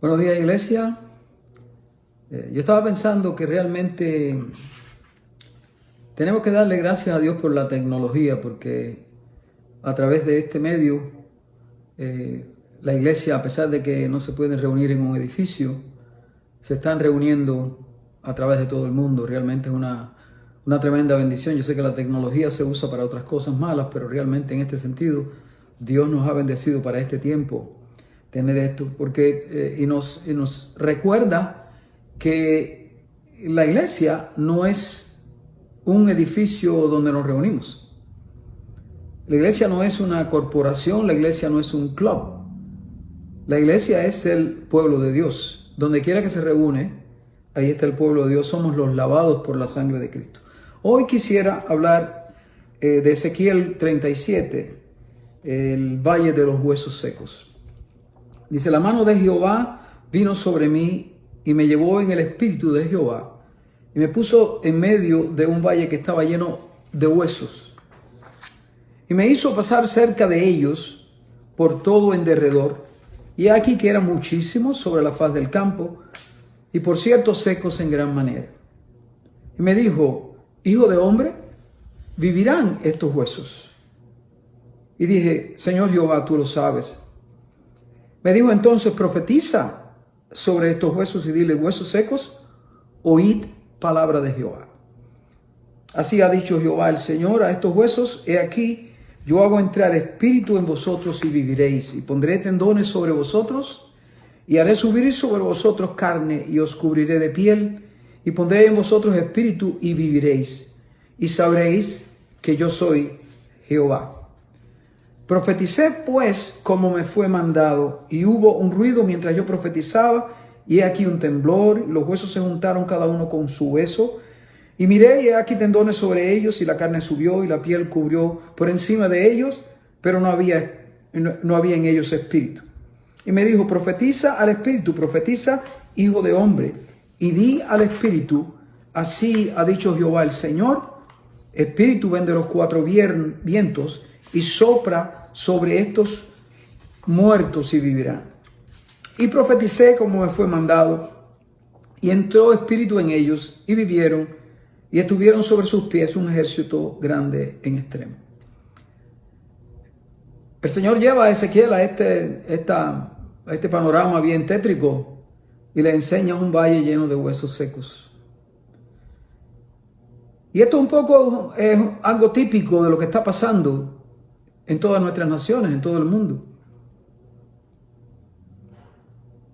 Buenos días, iglesia. Yo estaba pensando que realmente tenemos que darle gracias a Dios por la tecnología, porque a través de este medio, la iglesia, a pesar de que no se pueden reunir en un edificio, se están reuniendo a través de todo el mundo. Realmente es una tremenda bendición. Yo sé que la tecnología se usa para otras cosas malas, pero realmente en este sentido, Dios nos ha bendecido para este tiempo tener esto, porque y nos recuerda que la iglesia no es un edificio donde nos reunimos. La iglesia no es una corporación, la iglesia no es un club. La iglesia es el pueblo de Dios. Donde quiera que se reúne, ahí está el pueblo de Dios. Somos los lavados por la sangre de Cristo. Hoy quisiera hablar de Ezequiel 37, el valle de los huesos secos. Dice: la mano de Jehová vino sobre mí y me llevó en el espíritu de Jehová y me puso en medio de un valle que estaba lleno de huesos. Y me hizo pasar cerca de ellos por todo en derredor. Y aquí que eran muchísimos sobre la faz del campo, y por cierto secos en gran manera. Y me dijo: hijo de hombre, ¿vivirán estos huesos? Y dije: Señor Jehová, tú lo sabes. Me dijo entonces: profetiza sobre estos huesos y dile: huesos secos, oíd palabra de Jehová. Así ha dicho Jehová el Señor a estos huesos: he aquí, yo hago entrar espíritu en vosotros y viviréis, y pondré tendones sobre vosotros, y haré subir sobre vosotros carne, y os cubriré de piel, y pondré en vosotros espíritu y viviréis, y sabréis que yo soy Jehová. Profeticé pues como me fue mandado, y hubo un ruido mientras yo profetizaba, y he aquí un temblor, los huesos se juntaron cada uno con su hueso, y miré, y he aquí tendones sobre ellos, y la carne subió, y la piel cubrió por encima de ellos, pero no había en ellos espíritu. Y me dijo: profetiza al espíritu, profetiza, hijo de hombre, y di al espíritu: así ha dicho Jehová el Señor, espíritu ven de los cuatro vientos, y sopra sobre estos muertos y vivirán. Y profeticé como me fue mandado, y entró espíritu en ellos, y vivieron, y estuvieron sobre sus pies un ejército grande en extremo. El Señor lleva a Ezequiel a este panorama bien tétrico y le enseña un valle lleno de huesos secos. Y esto un poco es algo típico de lo que está pasando en todas nuestras naciones, en todo el mundo.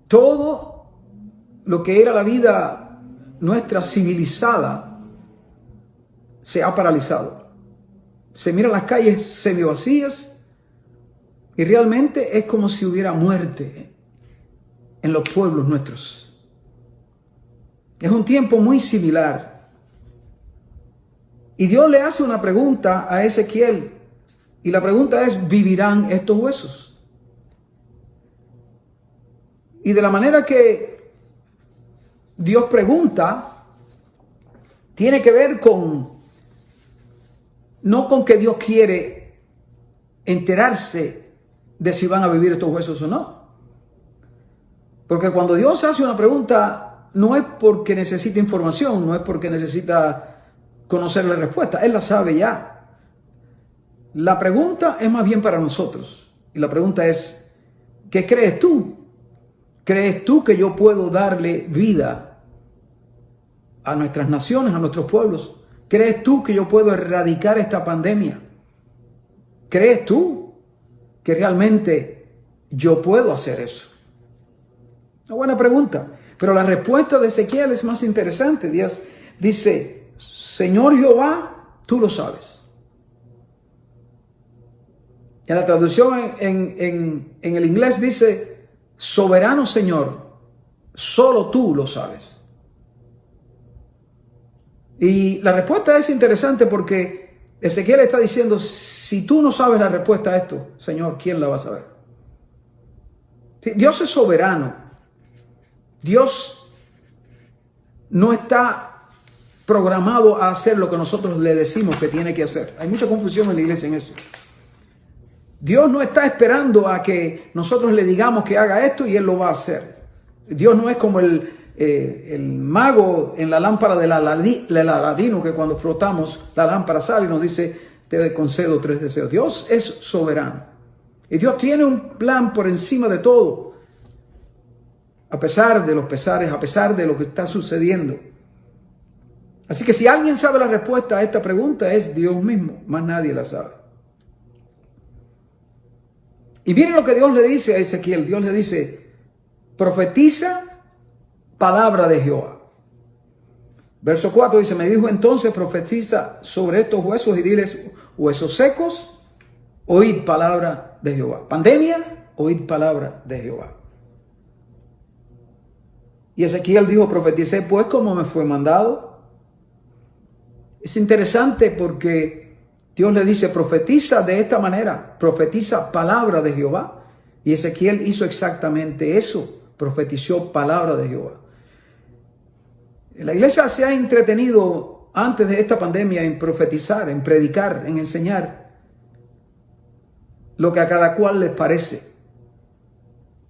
Todo lo que era la vida nuestra civilizada se ha paralizado. Se miran las calles semivacías y realmente es como si hubiera muerte en los pueblos nuestros. Es un tiempo muy similar. Y Dios le hace una pregunta a Ezequiel. Y la pregunta es: ¿vivirán estos huesos? Y de la manera que Dios pregunta, tiene que ver no con que Dios quiere enterarse de si van a vivir estos huesos o no. Porque cuando Dios hace una pregunta, no es porque necesita información, no es porque necesita conocer la respuesta, Él la sabe ya. La pregunta es más bien para nosotros. Y la pregunta es: ¿qué crees tú? ¿Crees tú que yo puedo darle vida a nuestras naciones, a nuestros pueblos? ¿Crees tú que yo puedo erradicar esta pandemia? ¿Crees tú que realmente yo puedo hacer eso? Una buena pregunta. Pero la respuesta de Ezequiel es más interesante. Dios dice: Señor Jehová, tú lo sabes. En la traducción en el inglés dice: soberano Señor, solo tú lo sabes. Y la respuesta es interesante porque Ezequiel está diciendo: si tú no sabes la respuesta a esto, Señor, ¿quién la va a saber? Sí, Dios es soberano. Dios no está programado a hacer lo que nosotros le decimos que tiene que hacer. Hay mucha confusión en la iglesia en eso. Dios no está esperando a que nosotros le digamos que haga esto y Él lo va a hacer. Dios no es como el mago en la lámpara del Aladino, que cuando frotamos la lámpara sale y nos dice, te concedo 3 deseos. Dios es soberano. Y Dios tiene un plan por encima de todo. A pesar de los pesares, a pesar de lo que está sucediendo. Así que si alguien sabe la respuesta a esta pregunta, es Dios mismo. Más nadie la sabe. Y miren lo que Dios le dice a Ezequiel. Dios le dice, profetiza palabra de Jehová. Verso 4 dice, me dijo entonces, profetiza sobre estos huesos y diles, huesos secos, oíd palabra de Jehová. Pandemia, oíd palabra de Jehová. Y Ezequiel dijo, profeticé pues como me fue mandado. Es interesante porque Dios le dice, profetiza de esta manera, profetiza palabra de Jehová. Y Ezequiel hizo exactamente eso, profetizó palabra de Jehová. La iglesia se ha entretenido antes de esta pandemia en profetizar, en predicar, en enseñar lo que a cada cual les parece.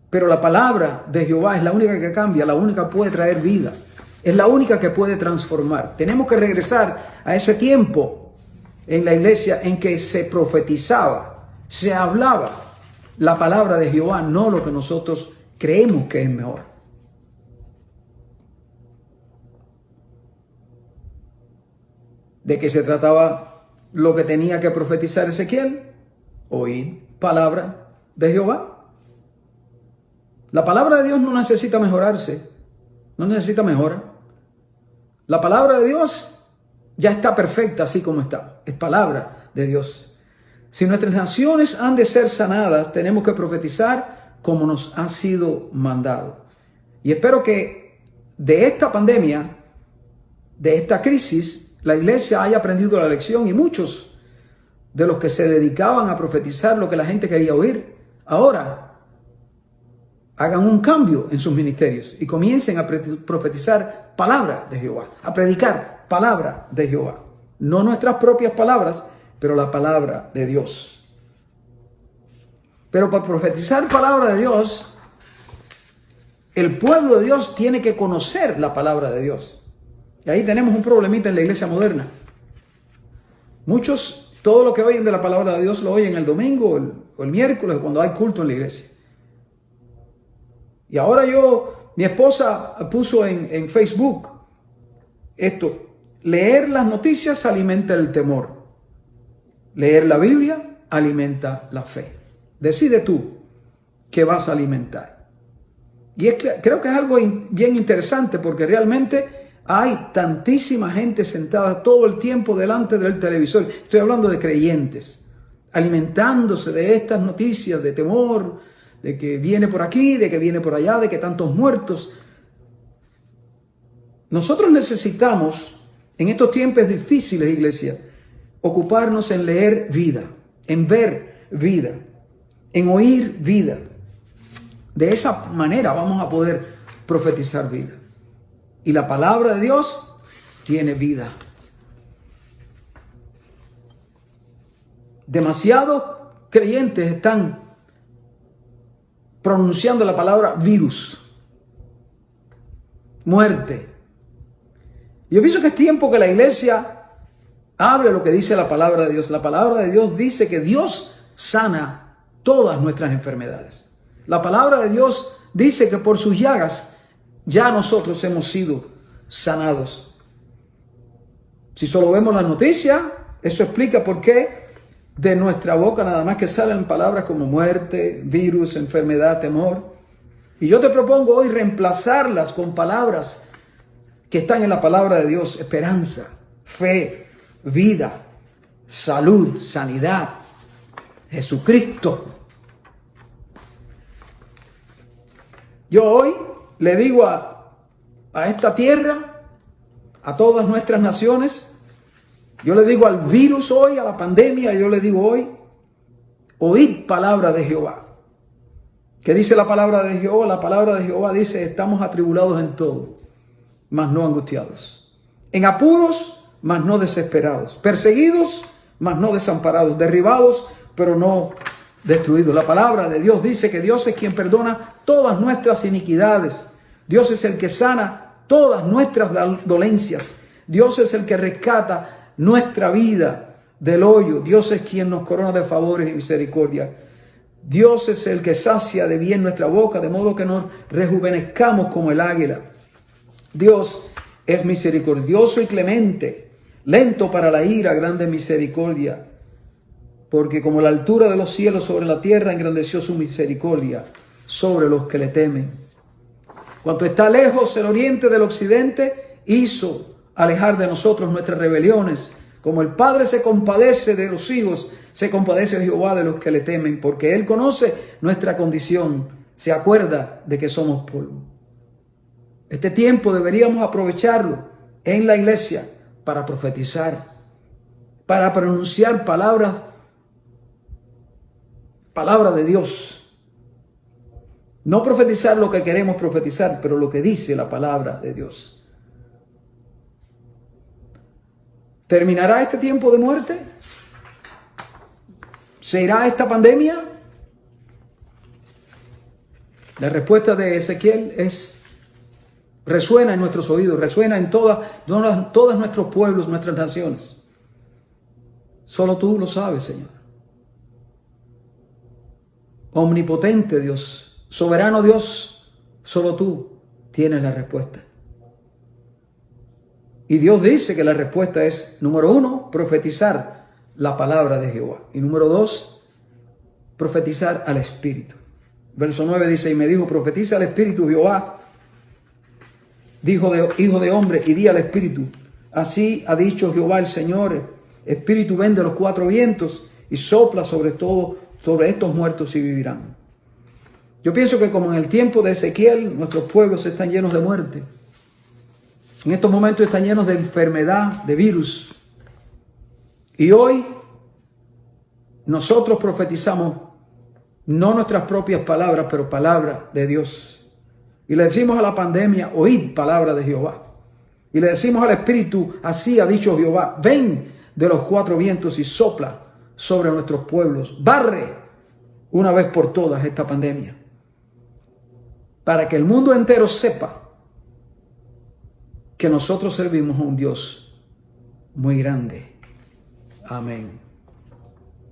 Pero la palabra de Jehová es la única que cambia, la única que puede traer vida. Es la única que puede transformar. Tenemos que regresar a ese tiempo en la iglesia en que se profetizaba, se hablaba la palabra de Jehová, no lo que nosotros creemos que es mejor. ¿De qué se trataba lo que tenía que profetizar Ezequiel? Oíd palabra de Jehová. La palabra de Dios no necesita mejorarse, no necesita mejora. La palabra de Dios ya está perfecta así como está. Es palabra de Dios. Si nuestras naciones han de ser sanadas, tenemos que profetizar como nos ha sido mandado. Y espero que de esta pandemia, de esta crisis, la iglesia haya aprendido la lección y muchos de los que se dedicaban a profetizar lo que la gente quería oír, ahora hagan un cambio en sus ministerios y comiencen a profetizar palabra de Jehová, a predicar palabra de Jehová. No nuestras propias palabras, pero la palabra de Dios. Pero para profetizar palabra de Dios, el pueblo de Dios tiene que conocer la palabra de Dios. Y ahí tenemos un problemita en la iglesia moderna. Muchos, todo lo que oyen de la palabra de Dios lo oyen el domingo o el miércoles, cuando hay culto en la iglesia. Y ahora mi esposa puso en Facebook esto: leer las noticias alimenta el temor. Leer la Biblia alimenta la fe. Decide tú qué vas a alimentar. Y creo que es algo bien interesante porque realmente hay tantísima gente sentada todo el tiempo delante del televisor. Estoy hablando de creyentes, alimentándose de estas noticias de temor, de que viene por aquí, de que viene por allá, de que tantos muertos. Nosotros necesitamos, en estos tiempos difíciles, iglesia, ocuparnos en leer vida, en ver vida, en oír vida. De esa manera vamos a poder profetizar vida. Y la palabra de Dios tiene vida. Demasiados creyentes están pronunciando la palabra virus, muerte. Yo pienso que es tiempo que la iglesia hable lo que dice la palabra de Dios. La palabra de Dios dice que Dios sana todas nuestras enfermedades. La palabra de Dios dice que por sus llagas ya nosotros hemos sido sanados. Si solo vemos las noticias, eso explica por qué de nuestra boca nada más que salen palabras como muerte, virus, enfermedad, temor. Y yo te propongo hoy reemplazarlas con palabras que están en la palabra de Dios: esperanza, fe, vida, salud, sanidad, Jesucristo. Yo hoy le digo a esta tierra, a todas nuestras naciones, yo le digo al virus hoy, a la pandemia, yo le digo hoy: oíd palabra de Jehová. ¿Qué dice la palabra de Jehová? La palabra de Jehová dice: estamos atribulados en todo, mas no angustiados; en apuros, mas no desesperados; perseguidos, mas no desamparados; derribados, pero no destruidos. La palabra de Dios dice que Dios es quien perdona todas nuestras iniquidades, Dios es el que sana todas nuestras dolencias. Dios es el que rescata nuestra vida del hoyo. Dios es quien nos corona de favores y misericordia. Dios es el que sacia de bien nuestra boca, de modo que nos rejuvenezcamos como el águila. Dios es misericordioso y clemente, lento para la ira, grande en misericordia, porque como la altura de los cielos sobre la tierra, engrandeció su misericordia sobre los que le temen. Cuanto está lejos el oriente del occidente, hizo alejar de nosotros nuestras rebeliones. Como el Padre se compadece de los hijos, se compadece Jehová de los que le temen, porque Él conoce nuestra condición, se acuerda de que somos polvo. Este tiempo deberíamos aprovecharlo en la iglesia para profetizar, para pronunciar palabra de Dios. No profetizar lo que queremos profetizar, pero lo que dice la palabra de Dios. ¿Terminará este tiempo de muerte? ¿Se irá esta pandemia? La respuesta de Ezequiel resuena en nuestros oídos, resuena en todos nuestros pueblos, nuestras naciones. Solo tú lo sabes, Señor. Omnipotente Dios, soberano Dios, solo tú tienes la respuesta. Y Dios dice que la respuesta es, número 1, profetizar la palabra de Jehová. Y número 2, profetizar al Espíritu. Verso 9 dice, y me dijo, profetiza al Espíritu Jehová, dijo hijo de hombre, y di al Espíritu. Así ha dicho Jehová el Señor, Espíritu ven de los 4 vientos y sopla sobre estos muertos y vivirán. Yo pienso que como en el tiempo de Ezequiel, nuestros pueblos están llenos de muerte. En estos momentos están llenos de enfermedad, de virus. Y hoy nosotros profetizamos no nuestras propias palabras, pero palabra de Dios. Y le decimos a la pandemia, oíd palabra de Jehová. Y le decimos al Espíritu, así ha dicho Jehová, ven de los 4 vientos y sopla sobre nuestros pueblos. Barre una vez por todas esta pandemia. Para que el mundo entero sepa que nosotros servimos a un Dios muy grande. Amén.